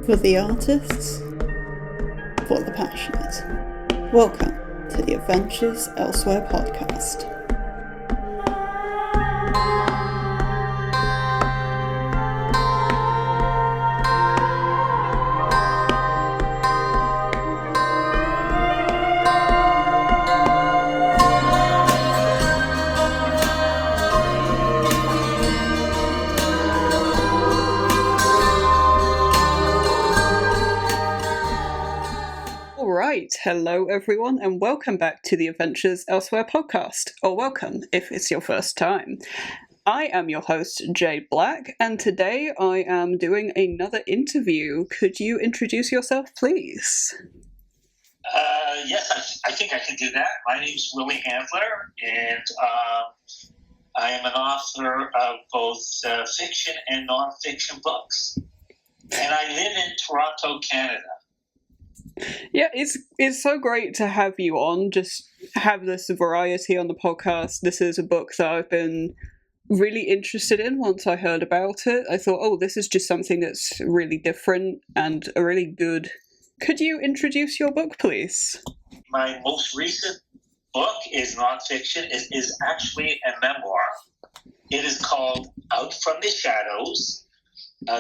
For the artists, for the passionate. Welcome to the Adventures Elsewhere podcast. Hello everyone and welcome back to the Adventures Elsewhere podcast, or welcome if it's your first time. I am your host Jade Black, and today I am doing another interview. Could you introduce yourself please? Yes, I think I can do that. My name is Willie Handler, and I am an author of both fiction and non-fiction books, and I live in Toronto, Canada. Yeah, it's so great to have you on, just have this variety on the podcast. This is a book that I've been really interested in once I heard about it. I thought, oh, this is just something that's really different and a really good... Could you introduce your book, please? My most recent book is nonfiction. It is actually a memoir. It is called Out from the Shadows,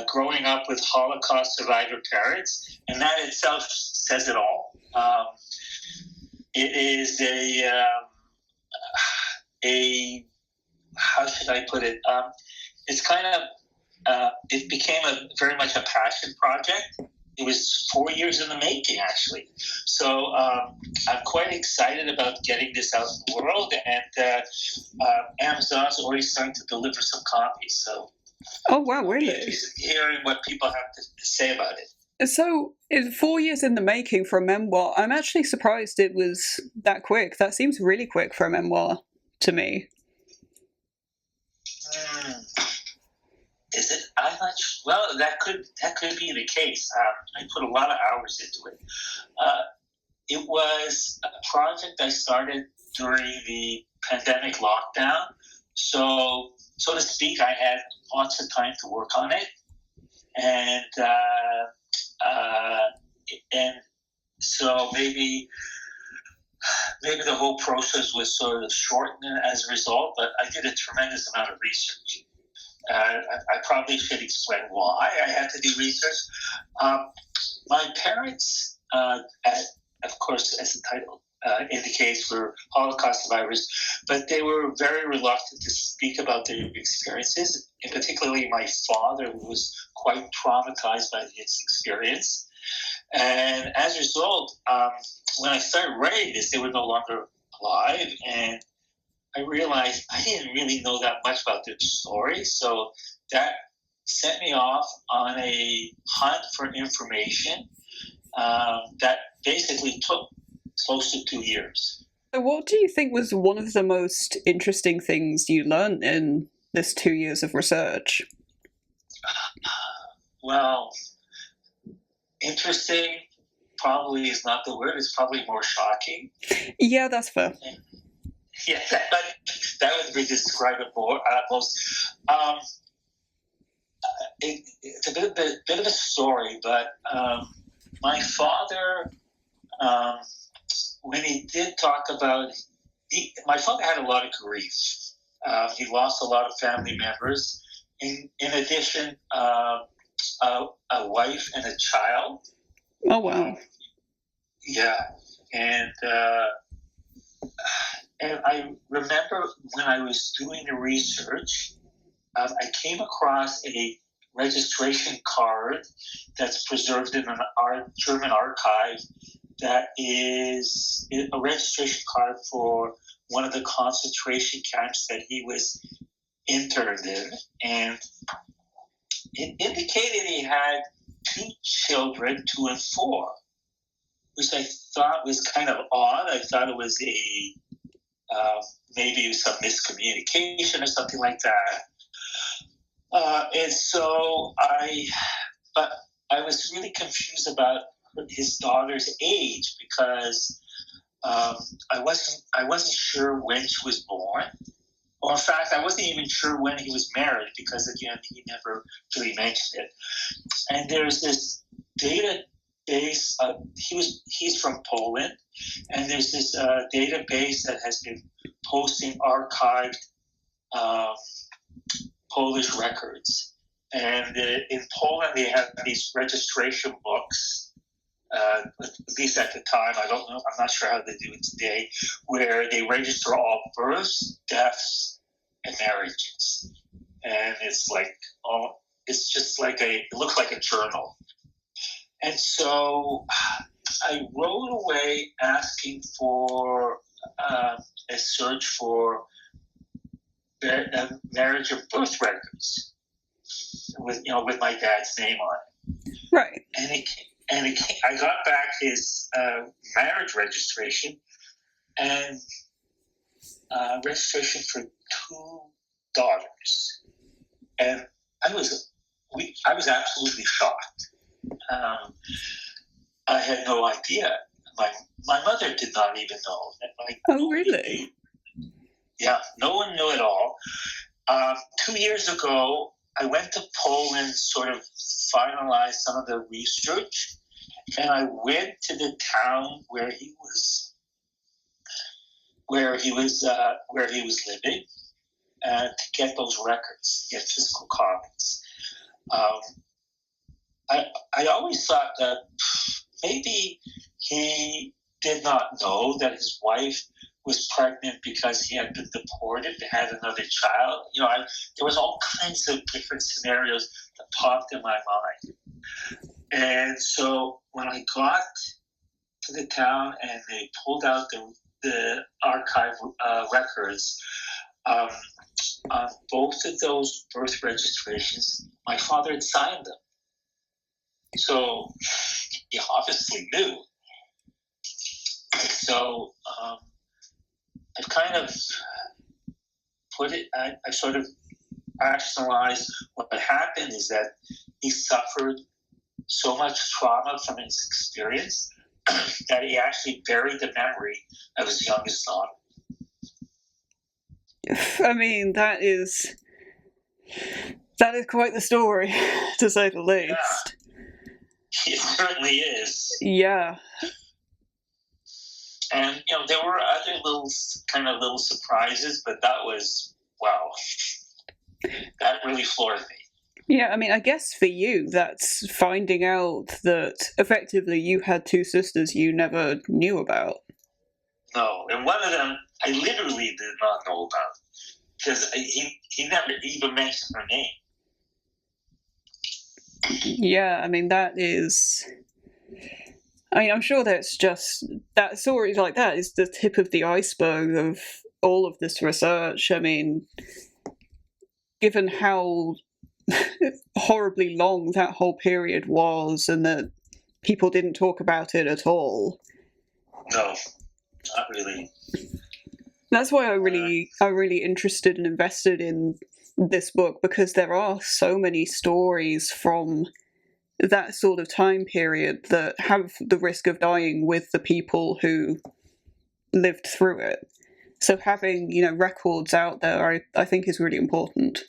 Growing Up with Holocaust Survivor Parents, and that itself says it all. It is a how should I put it? It's kind of it became very much a passion project. It was 4 years in the making, actually. So I'm quite excited about getting this out in the world, and Amazon's already starting to deliver some copies. So. Oh wow, really? Hearing what people have to say about it. So, it's 4 years in the making for a memoir. I'm actually surprised it was that quick. That seems really quick for a memoir to me. Is it? I'm not sure. Well, that could be the case. I put a lot of hours into it. It was a project I started during the pandemic lockdown. So to speak, I had lots of time to work on it, and so maybe the whole process was sort of shortened as a result. But I did a tremendous amount of research. I probably should explain why I had to do research. My parents, of course, as the title indicates, were Holocaust survivors, but they were very reluctant to speak about their experiences, and particularly my father, who was quite traumatized by this experience. And as a result, when I started writing this, they were no longer alive, and I realized I didn't really know that much about their story, so that set me off on a hunt for information that basically took close to 2 years. So what do you think was one of the most interesting things you learned in this 2 years of research? Well, interesting probably is not the word. It's probably more shocking. Yeah, that's fair. Yeah, that would be describe it more. Most. It's a bit of a story, but my father, when he did talk about, my father had a lot of grief. He lost a lot of family members. In addition, a wife and a child. Oh wow! Yeah, and I remember when I was doing the research, I came across a registration card that's preserved in an German archive that is a registration card for one of the concentration camps that he was interned in. And it indicated he had 2 children, 2 and 4, which I thought was kind of odd. I thought it was maybe some miscommunication or something like that. And so I was really confused about his daughter's age because I wasn't sure when she was born. Or in fact, I wasn't even sure when he was married because, again, he never really mentioned it. And there's this database. He's from Poland, and there's this database that has been posting archived Polish records. And in Poland, they have these registration books. At least at the time, I don't know. I'm not sure how they do it today, where they register all births, deaths, and marriages. And it's like, it's just like it looks like a journal. And so I wrote away asking for a search for marriage of birth records with my dad's name on it. Right. And I got back his marriage registration and registration for 2 daughters, and I was absolutely shocked. I had no idea. My mother did not even know. Oh, really? Yeah, no one knew at all. 2 years ago, I went to Poland, sort of finalize some of the research, and I went to the town where he was living to get those records, to get physical copies. I always thought that maybe he did not know that his wife was pregnant because he had been deported and had another child. There was all kinds of different scenarios that popped in my mind. And so when I got to the town and they pulled out the archive records, on both of those birth registrations, my father had signed them. So he obviously knew. So I've kind of I sort of rationalized what happened is that he suffered so much trauma from his experience that he actually buried the memory of his youngest daughter. I mean, that is quite the story, to say the least. Yeah, it certainly is. Yeah. And, there were other little surprises, but that was, wow, that really floored me. Yeah, I mean, I guess for you, that's finding out that effectively you had 2 sisters you never knew about. No, and one of them I literally did not know about because he never even mentioned her name. Yeah, I mean, I'm sure that's just, that story like that is the tip of the iceberg of all of this research. I mean, given how horribly long that whole period was and that people didn't talk about it at all. No, not really. That's why I'm really interested and invested in this book, because there are so many stories from that sort of time period that have the risk of dying with the people who lived through it. So having, records out there, I think is really important.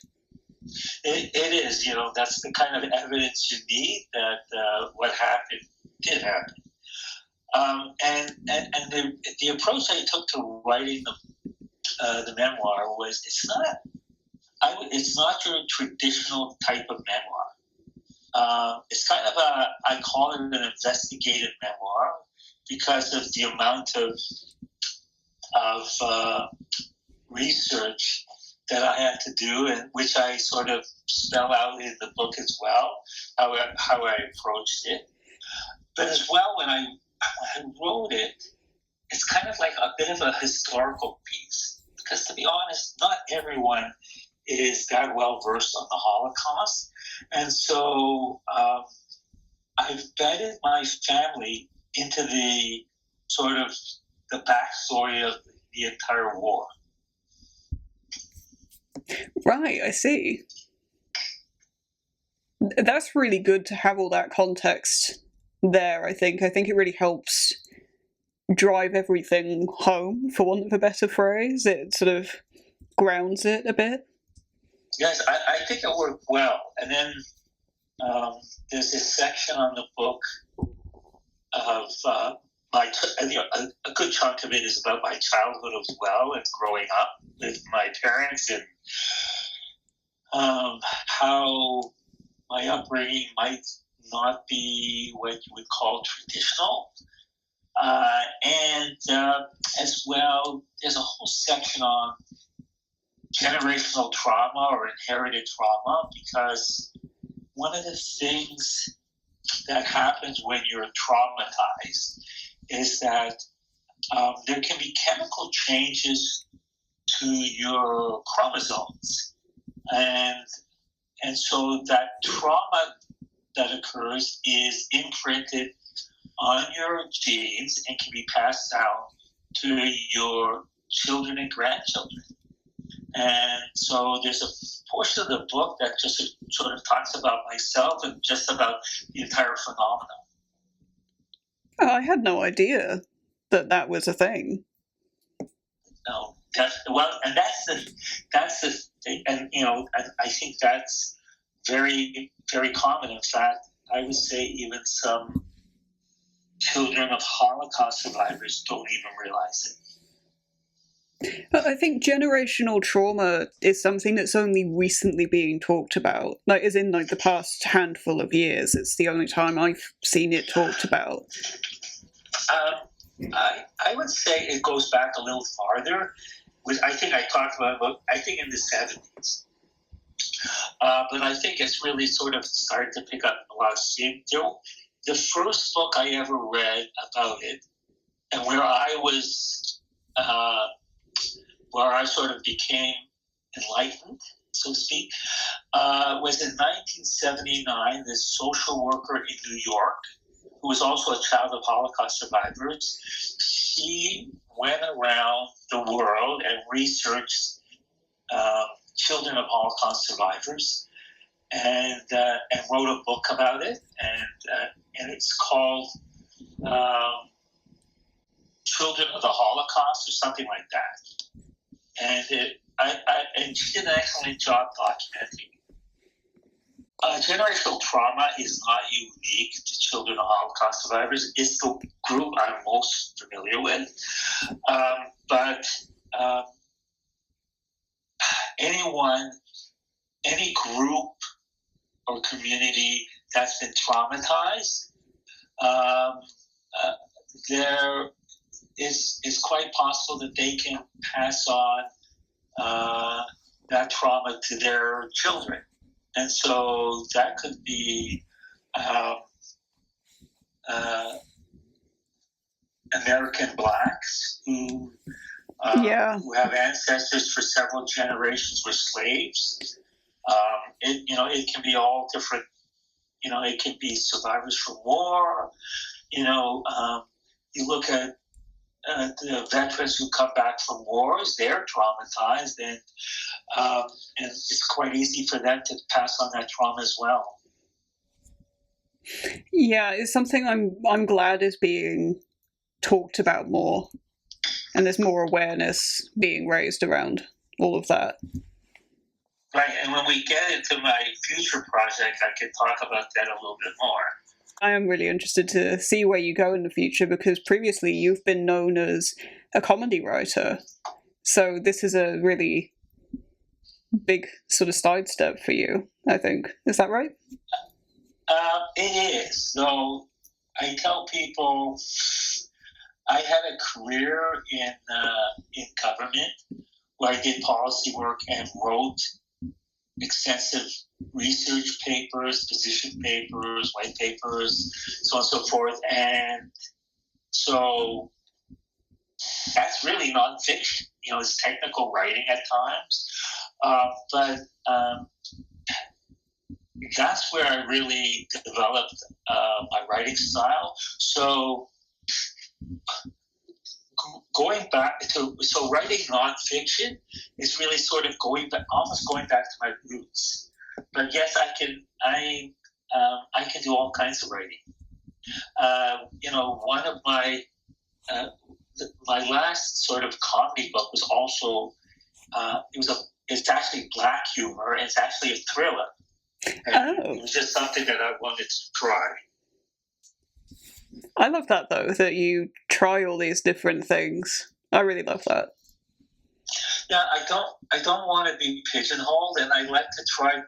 It is, that's the kind of evidence you need that what happened did happen. And the approach I took to writing the memoir was it's not your traditional type of memoir. It's kind of I call it an investigative memoir because of the amount of research that I had to do, and which I sort of spell out in the book as well, how I approached it. But as well, when I wrote it, it's kind of like a bit of a historical piece. Because to be honest, not everyone is that well versed on the Holocaust. And so I've vetted my family into the sort of the backstory of the entire war. Right, I see. That's really good to have all that context there, I think. I think it really helps drive everything home, for want of a better phrase. It sort of grounds it a bit. Yes, I think it worked well. And then there's this section on the book of a good chunk of it is about my childhood as well and growing up with my parents and how my upbringing might not be what you would call traditional. And as well, there's a whole section on generational trauma or inherited trauma, because one of the things that happens when you're traumatized is that there can be chemical changes to your chromosomes. And so that trauma that occurs is imprinted on your genes and can be passed down to your children and grandchildren. And so there's a portion of the book that just sort of talks about myself and just about the entire phenomenon. Oh, I had no idea that was a thing. No, that's the thing, and I think that's very, very common. In fact, I would say even some children of Holocaust survivors don't even realize it. I think generational trauma is something that's only recently being talked about. Like, as in, like, the past handful of years. It's the only time I've seen it talked about. I would say it goes back a little farther. I think I talked about I think in the 70s. But I think it's really sort of started to pick up a lot of steam. The first book I ever read about it, and where I was, where I sort of became enlightened, so to speak, was in 1979. This social worker in New York, who was also a child of Holocaust survivors, she went around the world and researched children of Holocaust survivors, and wrote a book about it, and it's called Children of the Holocaust or something like that. And she did an excellent job documenting. Generational trauma is not unique to children of Holocaust survivors. It's the group I'm most familiar with. But any group or community that's been traumatized, there is quite possible that they can pass on that trauma to their children. And so that could be American blacks who have ancestors for several generations were slaves. It can be all different. It can be survivors from war. You look at the veterans who come back from wars; they're traumatized, and it's quite easy for them to pass on that trauma as well. Yeah, it's something I'm glad is being talked about more, and there's more awareness being raised around all of that. Right, and when we get into my future project, I can talk about that a little bit more. I am really interested to see where you go in the future, because previously you've been known as a comedy writer. So this is a really big sort of sidestep for you, I think. Is that right? It is. So I tell people I had a career in government where I did policy work and wrote extensive research papers, position papers, white papers, so on and so forth. And so that's really nonfiction. It's technical writing at times. But that's where I really developed my writing style. So writing nonfiction is really sort of almost going back to my roots. But yes, I can do all kinds of writing. One of my last sort of comedy book was also it's actually black humor. It's actually a thriller. And it was just something that I wanted to try. I love that, though, that you try all these different things. I really love that. Yeah, I don't want to be pigeonholed, and I like to try.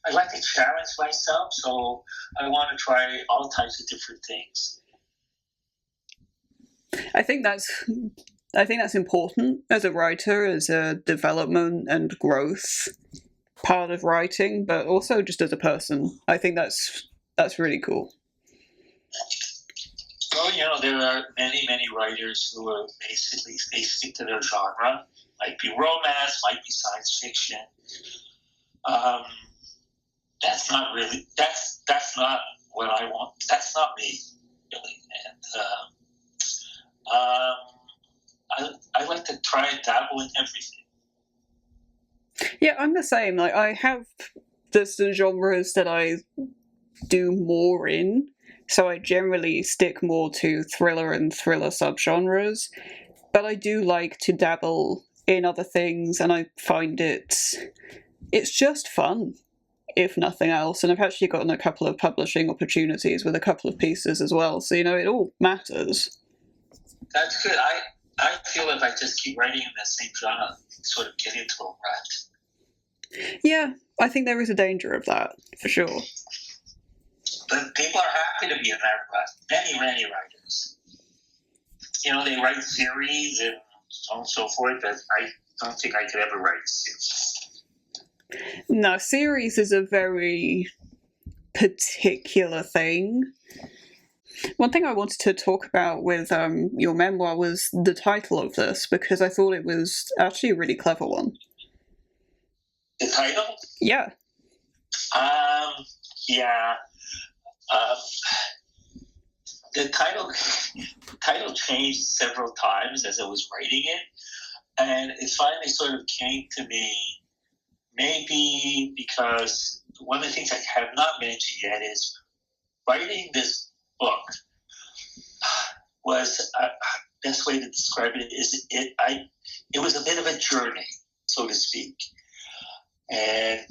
I like to challenge myself, so I want to try all types of different things. I think that's important as a writer, as a development and growth part of writing, but also just as a person. I think that's really cool. Well, there are many writers who are basically, they stick to their genre. Might be romance, might be science fiction. That's not what I want. That's not me, really. And I like to try and dabble in everything. Yeah, I'm the same. Like, I have the genres that I do more in, so I generally stick more to thriller and thriller subgenres. But I do like to dabble in other things, and I find it's just fun, if nothing else. And I've actually gotten a couple of publishing opportunities with a couple of pieces as well, so it all matters. That's good. I feel if I just keep writing in the same genre, sort of get into a rut. Yeah, I think there is a danger of that, for sure. But people are happy to be in that rut. Many writers. They write series and so on and so forth, but I don't think I could ever write a series. No, series is a very particular thing. One thing I wanted to talk about with your memoir was the title of this, because I thought it was actually a really clever one. The title? Yeah. Yeah. The title changed several times as I was writing it, and it finally sort of came to me, maybe because one of the things I have not mentioned yet is writing this book was, best way to describe it is it was a bit of a journey, so to speak. And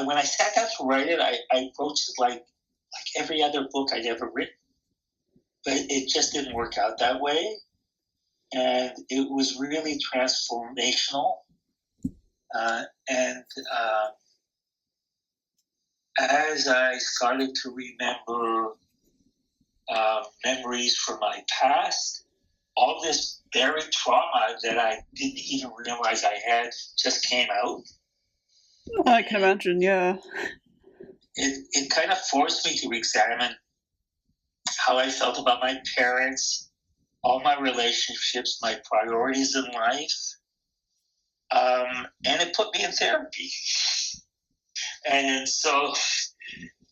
when I sat down to write it, I approached it like every other book I'd ever written. But it just didn't work out that way. And it was really transformational. And as I started to remember memories from my past, all this buried trauma that I didn't even realize I had just came out. I can imagine, yeah. It kind of forced me to examine how I felt about my parents, all my relationships, my priorities in life. And it put me in therapy. And so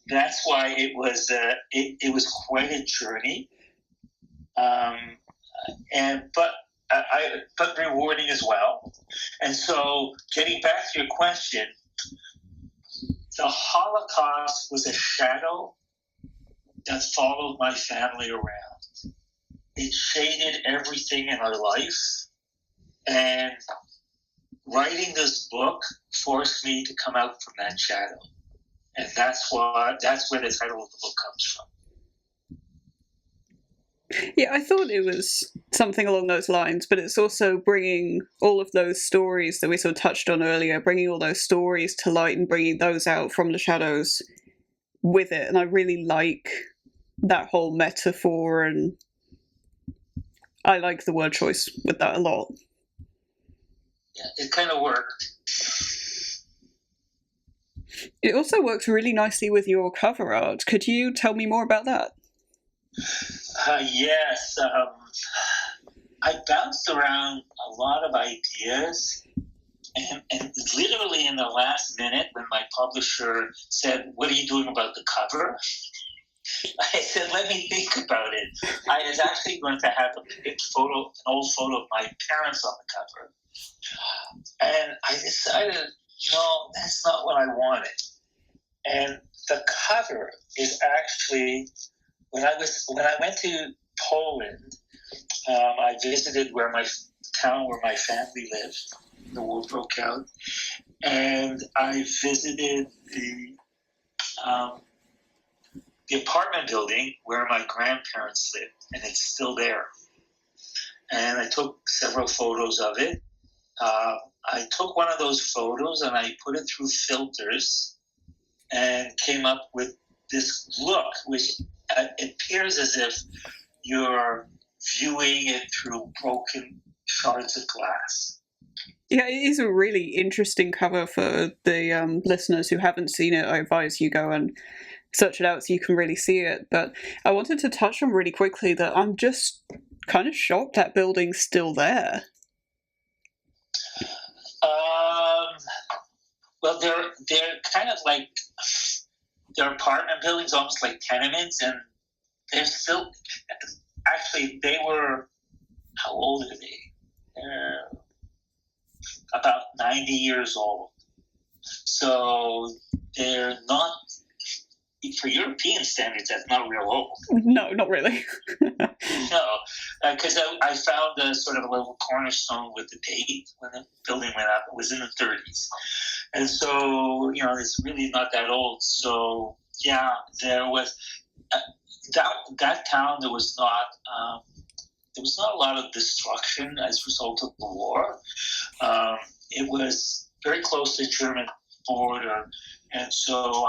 that's why it was quite a journey. But rewarding as well. And so, getting back to your question, the Holocaust was a shadow that followed my family around. It shaded everything in our life, and writing this book forced me to come out from that shadow. And that's where the title of the book comes from. Yeah, I thought it was something along those lines, but it's also bringing all of those stories that we sort of touched on earlier, bringing all those stories to light and bringing those out from the shadows with it. And I really like that whole metaphor, and I like the word choice with that a lot. Yeah, it kind of worked. It also works really nicely with your cover art. Could you tell me more about that? Yes. I bounced around a lot of ideas, and literally in the last minute when my publisher said, "What are you doing about the cover?" I said, "Let me think about it." I was actually going to have an old photo of my parents on the cover. And I decided, that's not what I wanted. And the cover is actually, when I went to Poland, I visited where my family lived, the war broke out. And I visited the apartment building where my grandparents lived, and it's still there. And I took several photos of it. I took one of those photos and I put it through filters and came up with this look, which appears as if you're viewing it through broken shards of glass. Yeah, it is a really interesting cover for the listeners who haven't seen it. I advise you go and search it out so you can really see it. But I wanted to touch on really quickly that I'm just kind of shocked that building's still there. Well, they're kind of like, they're apartment buildings, almost like tenements, and they're still, actually, they were, how old are they? They're about 90 years old. So they're not, for European standards, that's not real old. No, not really. No, because I found a sort of a little cornerstone with the date when the building went up. It was in the 30s. And so, it's really not that old. So, yeah, there was, that town, there was not a lot of destruction as a result of the war. It was very close to the German border. And so,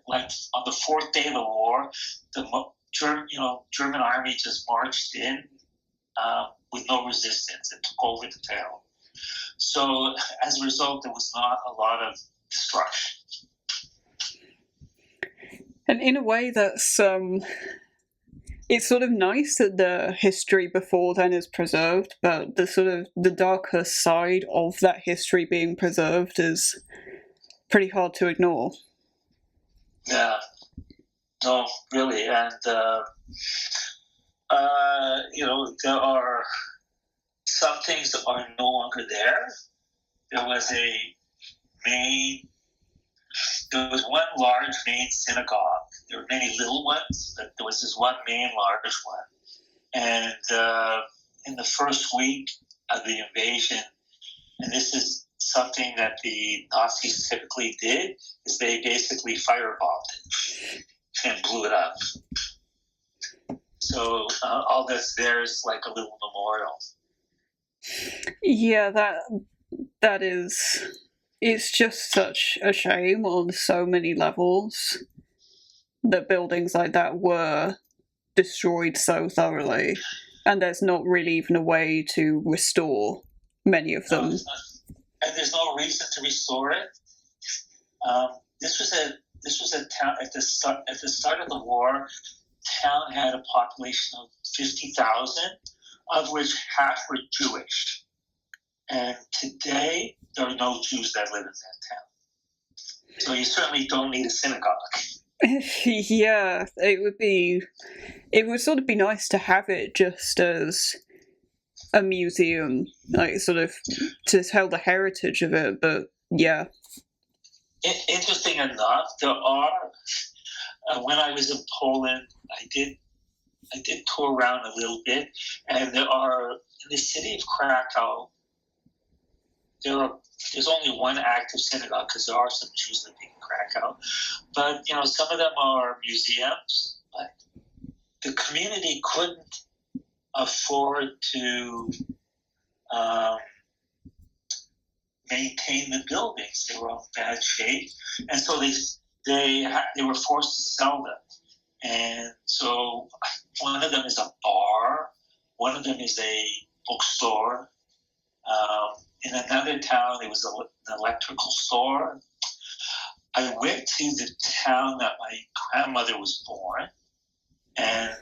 like on the fourth day of the war, the German army just marched in with no resistance and took over the town. So as a result, there was not a lot of destruction. And in a way, that's it's sort of nice that the history before then is preserved, but the darker side of that history being preserved is pretty hard to ignore. Yeah, no, really, and there are some things that are no longer there. There was one large main synagogue. There were many little ones, but there was this one main large one. And in the first week of the invasion, and this is something that the Nazis typically did, is they basically firebombed it and blew it up. So all that's there is like a little memorial. Yeah, that is, it's just such a shame on so many levels that buildings like that were destroyed so thoroughly, and there's not really even a way to restore many of them. And there's no reason to restore it. This was a town at the start of the war. Town had a population of 50,000, of which half were Jewish. And today there are no Jews that live in that town. So you certainly don't need a synagogue. Yeah, it would sort of be nice to have it just as a museum, like sort of to tell the heritage of it, but yeah. Interesting enough, there are, when I was in Poland, I did tour around a little bit, and there are, in the city of Krakow, there's only one active synagogue because there are some Jews living in Krakow, but some of them are museums, but the community couldn't afford to maintain the buildings. They were in bad shape, and so they were forced to sell them. And so one of them is a bar, one of them is a bookstore. In another town, there was an electrical store. I went to the town that my grandmother was born, and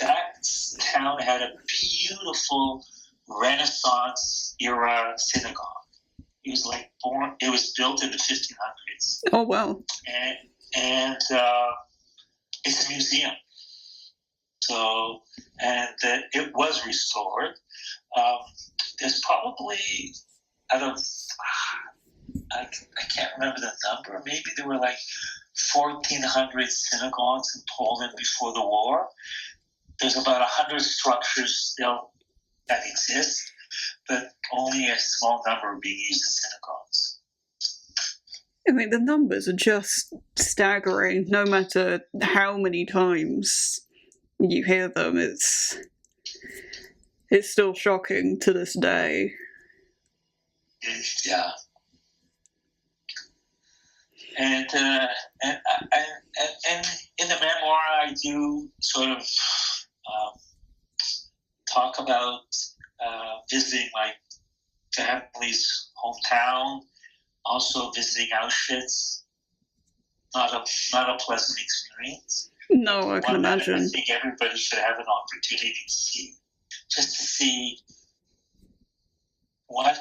that town had a beautiful Renaissance era synagogue. It was built in the 1500s. Oh wow! And it's a museum. So, and it was restored. There's probably, I can't remember the number. Maybe there were like 1,400 synagogues in Poland before the war. There's about 100 structures still that exist. but only a small number are being used as synagogues. I mean, the numbers are just staggering. No matter how many times you hear them, it's still shocking to this day. Yeah. And in the memoir, I do sort of talk about visiting my family's hometown, also visiting Auschwitz. Not a pleasant experience. No, I can imagine. I think everybody should have an opportunity to see, just to see what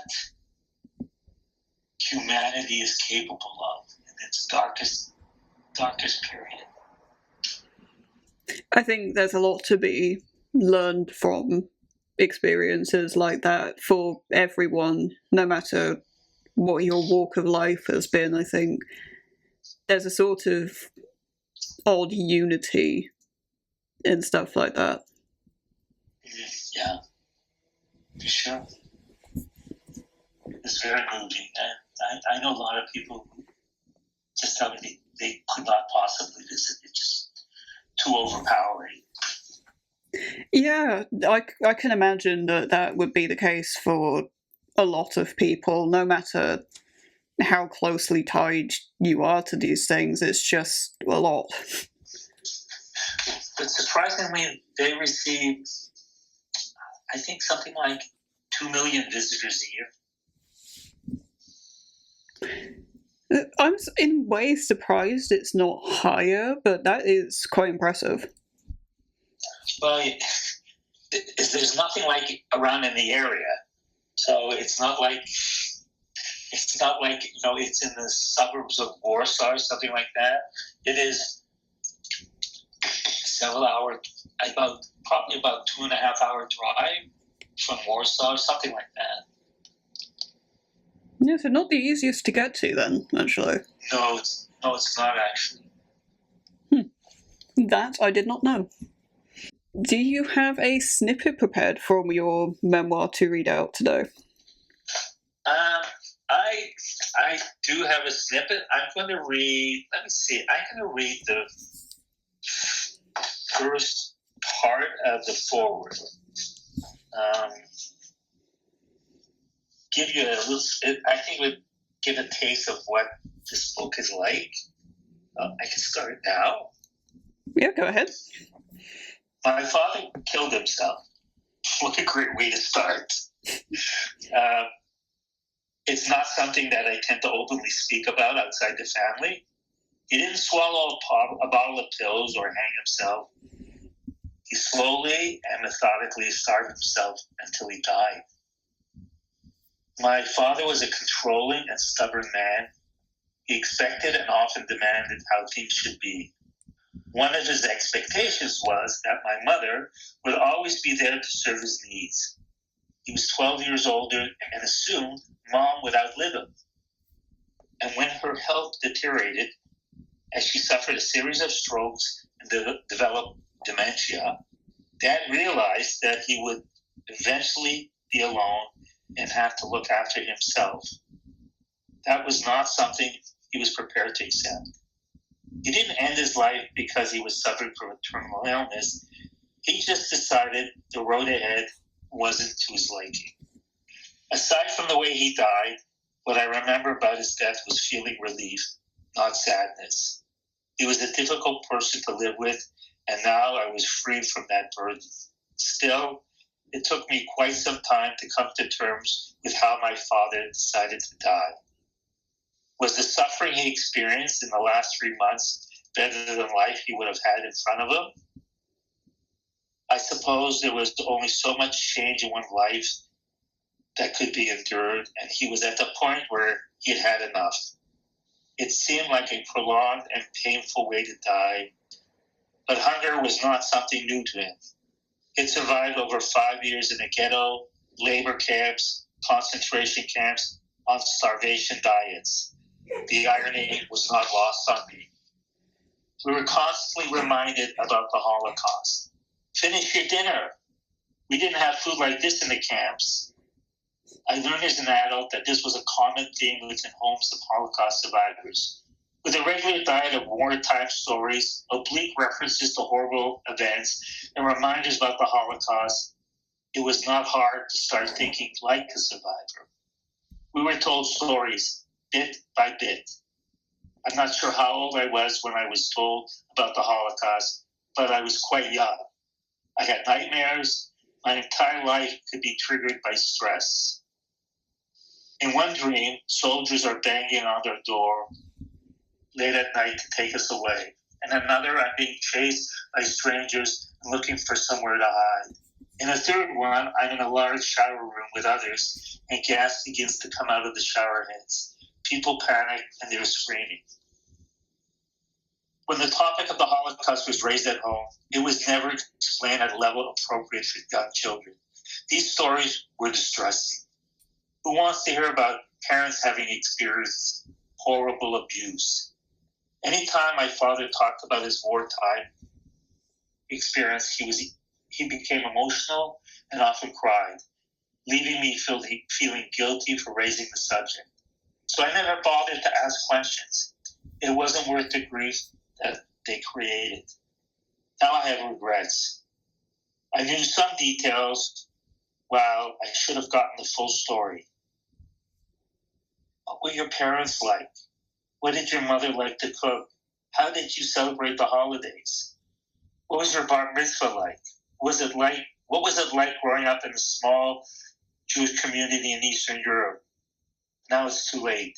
humanity is capable of in its darkest period. I think there's a lot to be learned from experiences like that for everyone, no matter what your walk of life has been. I think there's a sort of odd unity in stuff like that. Yeah, for sure. It's very moving. I know a lot of people who just tell me they could not possibly visit. It's just too overpowering. Yeah, I can imagine that would be the case for a lot of people, no matter how closely tied you are to these things. It's just a lot. But surprisingly, they receive, I think, something like 2 million visitors a year. I'm in ways surprised it's not higher, but that is quite impressive. Well, there's nothing like it around in the area, so it's not like it's in the suburbs of Warsaw or something like that. It is several hours, probably about 2.5 hour drive from Warsaw or something like that. Yeah, so not the easiest to get to then, actually. No, it's not actually. That I did not know. Do you have a snippet prepared from your memoir to read out today? I do have a snippet. I'm going to read. Let me see. I'm going to read the first part of the foreword. Give you a little. I think it would give a taste of what this book is like. I can start now. Yeah, go ahead. My father killed himself. What a great way to start. It's not something that I tend to openly speak about outside the family. He didn't swallow a bottle of pills or hang himself. He slowly and methodically starved himself until he died. My father was a controlling and stubborn man. He expected and often demanded how things should be. One of his expectations was that my mother would always be there to serve his needs. He was 12 years older and assumed Mom would outlive him. And when her health deteriorated, as she suffered a series of strokes and developed dementia, Dad realized that he would eventually be alone and have to look after himself. That was not something he was prepared to accept. He didn't end his life because he was suffering from a terminal illness. He just decided the road ahead wasn't to his liking. Aside from the way he died, what I remember about his death was feeling relief, not sadness. He was a difficult person to live with, and now I was free from that burden. Still, it took me quite some time to come to terms with how my father decided to die. Was the suffering he experienced in the last 3 months better than life he would have had in front of him? I suppose there was only so much change in one's life that could be endured, and he was at the point where he had had enough. It seemed like a prolonged and painful way to die, but hunger was not something new to him. He survived over 5 years in a ghetto, labor camps, concentration camps, on starvation diets. The irony was not lost on me. We were constantly reminded about the Holocaust. Finish your dinner. We didn't have food like this in the camps. I learned as an adult that this was a common theme within homes of Holocaust survivors. With a regular diet of wartime stories, oblique references to horrible events, and reminders about the Holocaust, it was not hard to start thinking like a survivor. We were told stories bit by bit. I'm not sure how old I was when I was told about the Holocaust, but I was quite young. I had nightmares. My entire life could be triggered by stress. In one dream, soldiers are banging on their door late at night to take us away. In another, I'm being chased by strangers and looking for somewhere to hide. In a third one, I'm in a large shower room with others, and gas begins to come out of the shower heads. People panic, and they're screaming. When the topic of the Holocaust was raised at home, it was never explained at a level appropriate for young children. These stories were distressing. Who wants to hear about parents having experienced horrible abuse? Anytime my father talked about his wartime experience, he became emotional and often cried, leaving me feeling guilty for raising the subject. So I never bothered to ask questions. It wasn't worth the grief that they created. Now I have regrets. I knew some details, while I should have gotten the full story. What were your parents like? What did your mother like to cook? How did you celebrate the holidays? What was your bar mitzvah like? What was it like growing up in a small Jewish community in Eastern Europe? Now it's too late.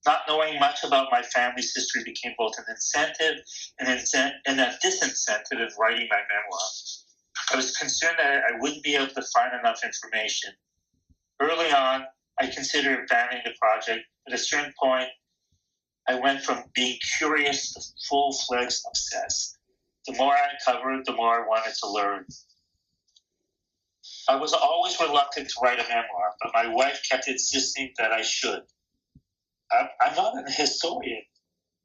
Not knowing much about my family's history became both an incentive and a disincentive in writing my memoir. I was concerned that I wouldn't be able to find enough information. Early on, I considered abandoning the project, but at a certain point, I went from being curious to full-fledged obsessed. The more I uncovered, the more I wanted to learn. I was always reluctant to write a memoir, but my wife kept insisting that I should. I'm not a historian.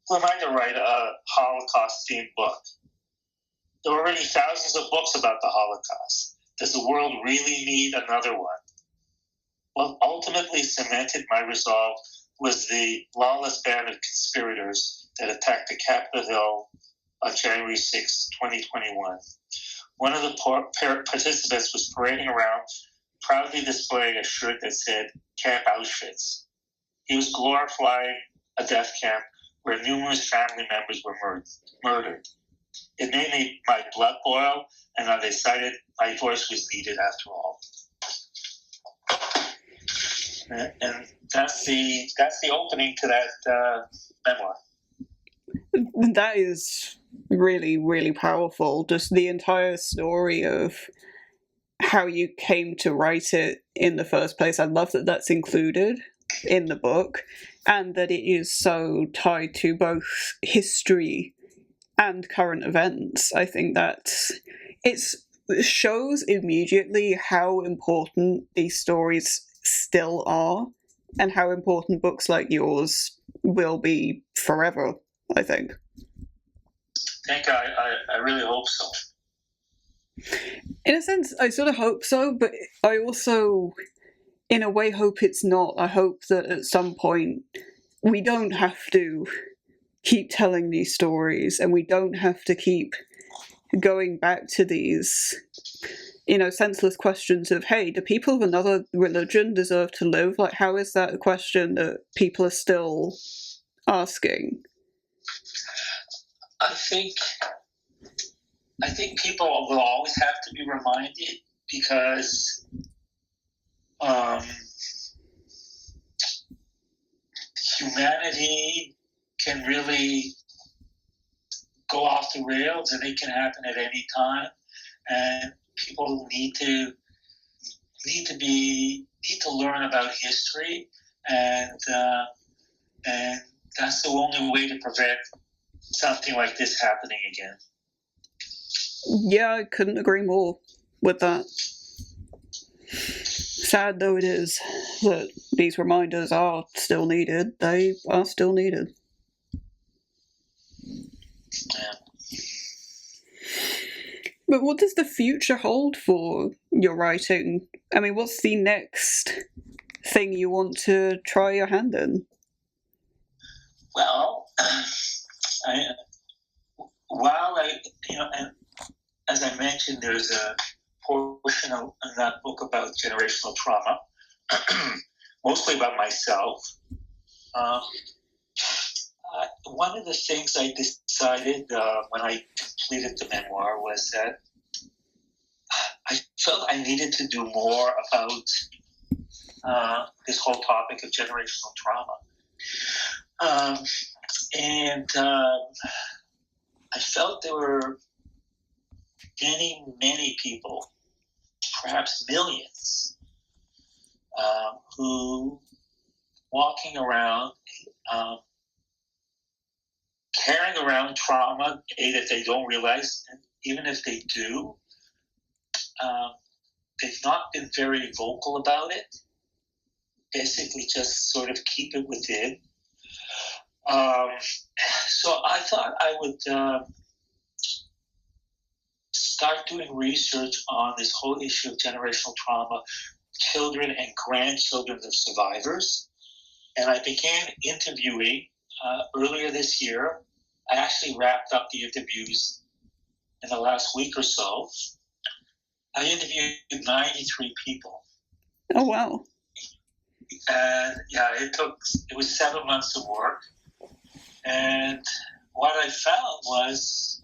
Who am I to write a Holocaust-themed book? There are already thousands of books about the Holocaust. Does the world really need another one? What ultimately cemented my resolve was the lawless band of conspirators that attacked the Capitol Hill on January 6, 2021. One of the participants was parading around, proudly displaying a shirt that said Camp Auschwitz. He was glorifying a death camp where numerous family members were murdered. It made my blood boil, and I decided my voice was needed after all. And that's the opening to that memoir. That is really, really powerful. Just the entire story of how you came to write it in the first place. I love that that's included in the book, and that it is so tied to both history and current events. I think that it shows immediately how important these stories still are, and how important books like yours will be forever, I think. I really hope so. In a sense, I sort of hope so, but I also, in a way, hope it's not. I hope that at some point we don't have to keep telling these stories, and we don't have to keep going back to these, senseless questions of, hey, do people of another religion deserve to live? Like, how is that a question that people are still asking? I think people will always have to be reminded, because humanity can really go off the rails, and it can happen at any time. And people need to learn about history, and that's the only way to prevent something like this happening again. Yeah, I couldn't agree more with that. Sad though it is that these reminders are still needed. They are still needed. Yeah. But what does the future hold for your writing? I mean, what's the next thing you want to try your hand in? Well, and as I mentioned, there's a portion in that book about generational trauma, mostly about myself. One of the things I decided when I completed the memoir was that I felt I needed to do more about this whole topic of generational trauma. I felt there were many people, perhaps millions, who walking around, carrying around trauma, that they don't realize, and even if they do, they've not been very vocal about it. Basically, just sort of keep it within. So I thought I would start doing research on this whole issue of generational trauma, children and grandchildren of survivors. And I began interviewing earlier this year. I actually wrapped up the interviews in the last week or so. I interviewed 93 people. Oh, wow. And it was 7 months of work. And what I found was,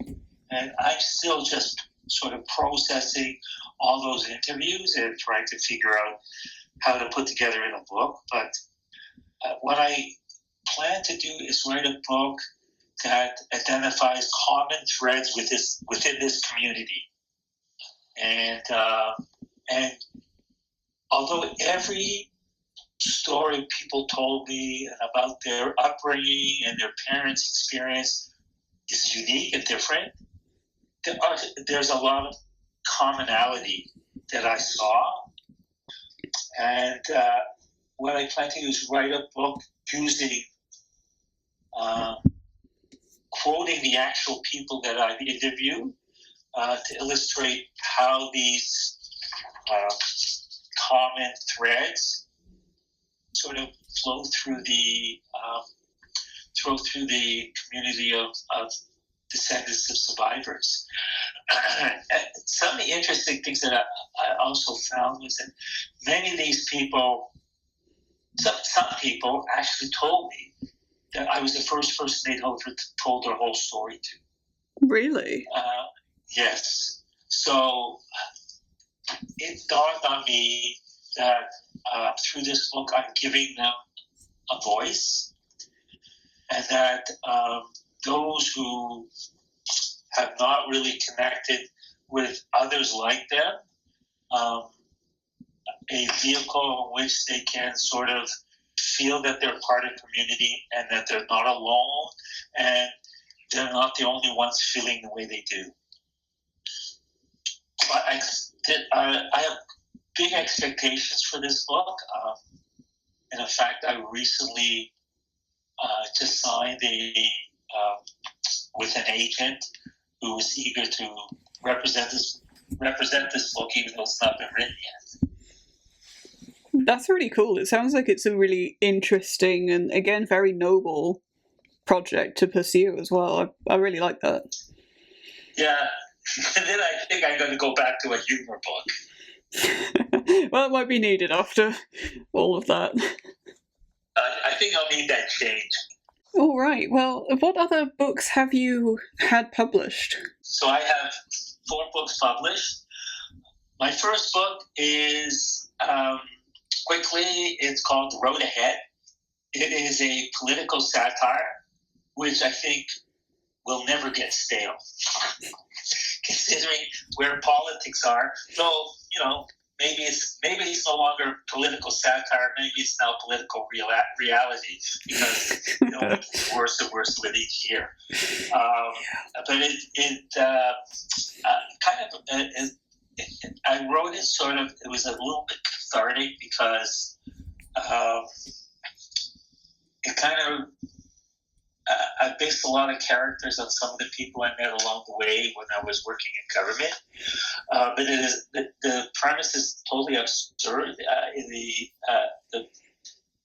and I'm still just sort of processing all those interviews and trying to figure out how to put together in a book. But what I plan to do is write a book that identifies common threads within this community. And although every story people told me about their upbringing and their parents' experience is unique and different, there's a lot of commonality that I saw. And what I plan to do is write a book using quoting the actual people that I've interviewed to illustrate how these common threads sort of flow through the community of descendants of survivors. Some of the interesting things that I also found was that many of these people, some people actually told me that I was the first person they'd ever told their whole story to. Really? Yes. So it dawned on me that through this book, I'm giving them a voice, and that those who have not really connected with others like them, a vehicle in which they can sort of feel that they're part of community and that they're not alone and they're not the only ones feeling the way they do. But I have big expectations for this book. And in fact, I recently just signed with an agent who is eager to represent this book, even though it's not been written yet. That's really cool. It sounds like it's a really interesting and, again, very noble project to pursue as well. I really like that. Yeah. And then I think I'm going to go back to a humor book. Well, it might be needed after all of that. I think I'll need that change. All right. Well, what other books have you had published? So I have 4 books published. My first book is, it's called The Road Ahead. It is a political satire, which I think will never get stale. Considering where politics are, though, maybe it's no longer political satire. Maybe it's now political reality because it gets worse and worse with each year. But I wrote it sort of. It was a little bit cathartic because it kind of. I based a lot of characters on some of the people I met along the way when I was working in government. But it is the premise is totally absurd.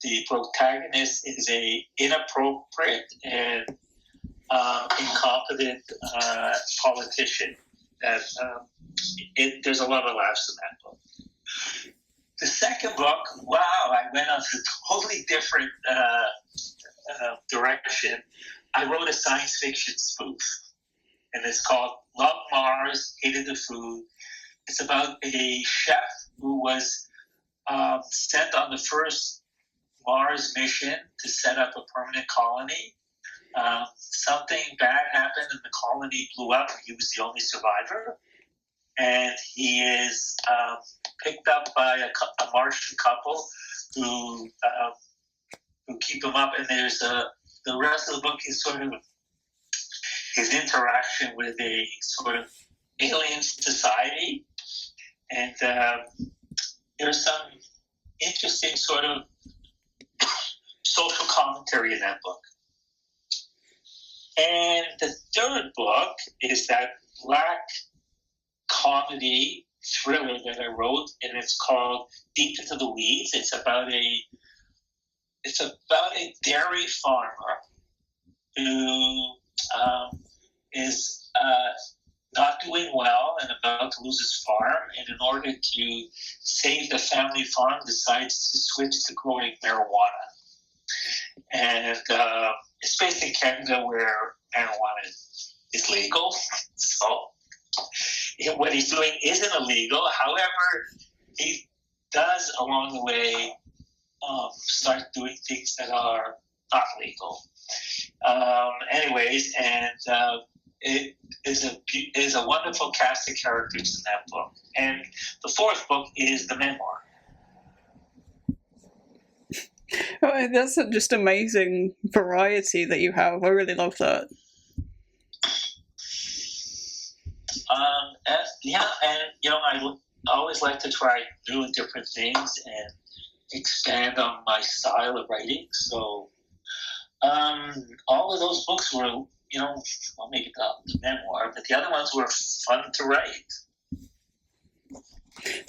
The protagonist is a inappropriate and incompetent politician. There's a lot of laughs in that book. The second book, wow, I went on a totally different direction. I wrote a science fiction spoof, and it's called Love Mars, Hated the Food. It's about a chef who was sent on the first Mars mission to set up a permanent colony. Something bad happened and the colony blew up and he was the only survivor. And he is picked up by a Martian couple who keep him up. And there's the rest of the book is sort of his interaction with a sort of alien society. And there's some interesting sort of social commentary in that book. And the third book is that black comedy thriller that I wrote, and it's called Deep Into the Weeds. It's about a dairy farmer who is not doing well and about to lose his farm, and in order to save the family farm, decides to switch to growing marijuana. And it's based in Canada where marijuana is legal. So what he's doing isn't illegal. However, he does along the way start doing things that are not legal. Anyways, and it is a wonderful cast of characters in that book. And the fourth book is the memoir. Oh, that's just amazing variety that you have. I really love that. And I always like to try new and different things and expand on my style of writing. So all of those books were, well, maybe the memoir, but the other ones were fun to write.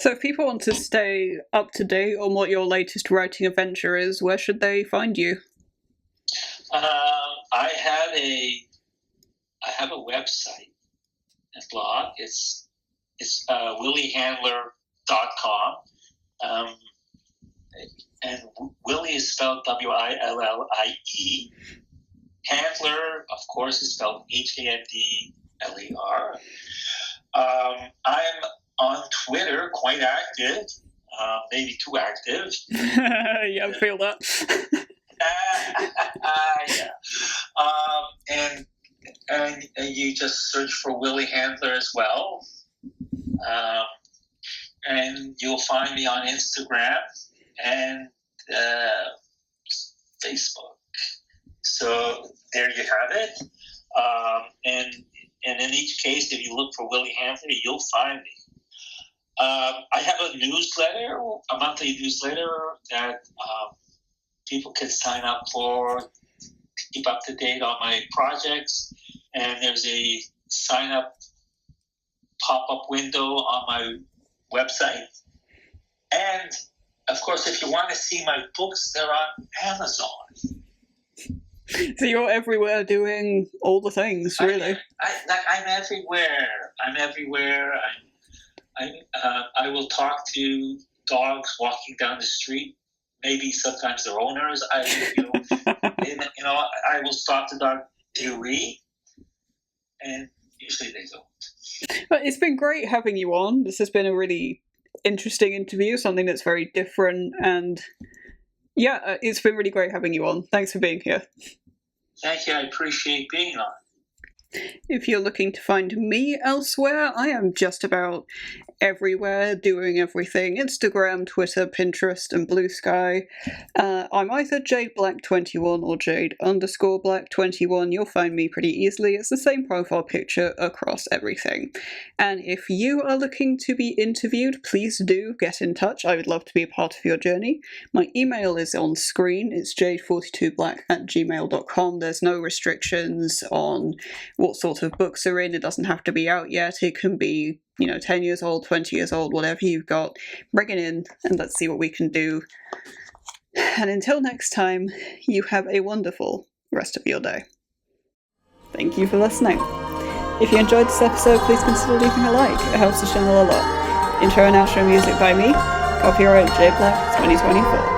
So if people want to stay up to date on what your latest writing adventure is, where should they find you? I have a website and blog. It's williehandler.com. And Willie is spelled Willie. Handler, of course, is spelled Handler. I'm on Twitter, quite active, maybe too active. Yeah, I feel that. Yeah. And you just search for Willie Handler as well. And you'll find me on Instagram and Facebook. So there you have it. And in each case, if you look for Willie Handler, you'll find me. I have a monthly newsletter that people can sign up for to keep up to date on my projects. And there's a sign-up pop-up window on my website. And, of course, if you want to see my books, they're on Amazon. So you're everywhere doing all the things, really. I'm everywhere. I will talk to dogs walking down the street. Maybe sometimes their owners. I will stop the dog. Do you read? And usually they don't. But it's been great having you on. This has been a really interesting interview, something that's very different, and yeah, it's been really great having you on. Thanks for being here. Thank you. I appreciate being on. If you're looking to find me elsewhere, I am just about everywhere, doing everything. Instagram, Twitter, Pinterest, and Blue Sky. I'm either JadeBlack21 or Jade_Black21. You'll find me pretty easily. It's the same profile picture across everything. And if you are looking to be interviewed, please do get in touch. I would love to be a part of your journey. My email is on screen. It's jade42black@gmail.com. There's no restrictions on what sort of books are in. It doesn't have to be out yet. It can be 10 years old, 20 years old, whatever you've got. Bring it in and let's see what we can do. And until next time, you have a wonderful rest of your day. Thank you for listening. If you enjoyed this episode, please consider leaving a like. It helps the channel a lot. Intro and outro music by me. Copyright J Black 2024.